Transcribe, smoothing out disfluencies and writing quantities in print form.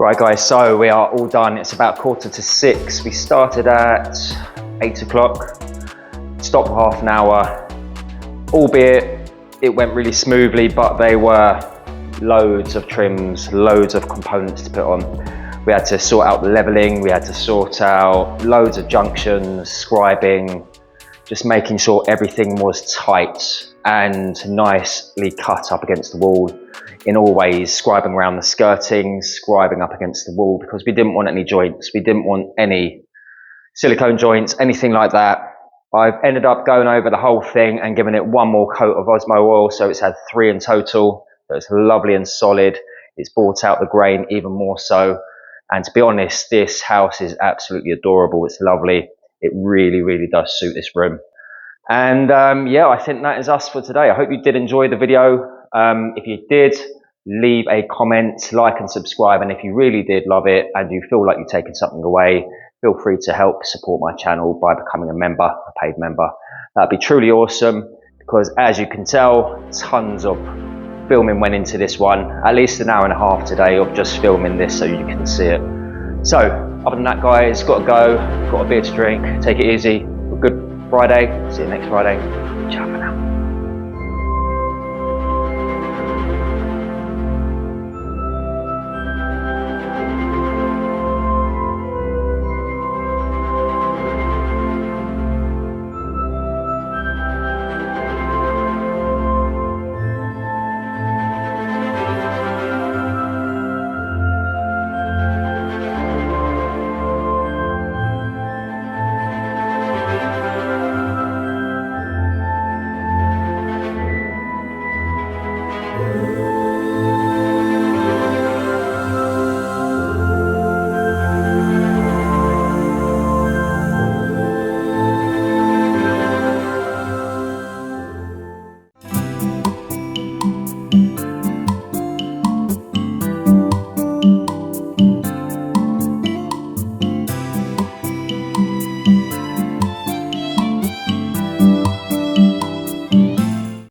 Right guys, so we are all done. It's about 5:45. We started at 8 o'clock, stopped for half an hour, albeit it went really smoothly, but they were loads of trims, loads of components to put on. We had to sort out the leveling, we had to sort out loads of junctions, scribing, just making sure everything was tight and nicely cut up against the wall in all ways, scribing around the skirting, scribing up against the wall, because we didn't want any joints, we didn't want any silicone joints, anything like that. I've ended up going over the whole thing and giving it one more coat of Osmo oil, so it's had 3 in total. So it's lovely and solid. It's brought out the grain even more so. And to be honest, this house is absolutely adorable. It's lovely. It really, really does suit this room. And yeah, I think that is us for today. I hope you did enjoy the video. If you did, leave a comment, like and subscribe. And if you really did love it and you feel like you've taken something away, feel free to help support my channel by becoming a member, a paid member. That'd be truly awesome, because as you can tell, tons of filming went into this one. At least an hour and a half today of just filming this so you can see it. So other than that guys, got to go, got a beer to drink, take it easy. Have a good Friday, see you next Friday. Ciao for now.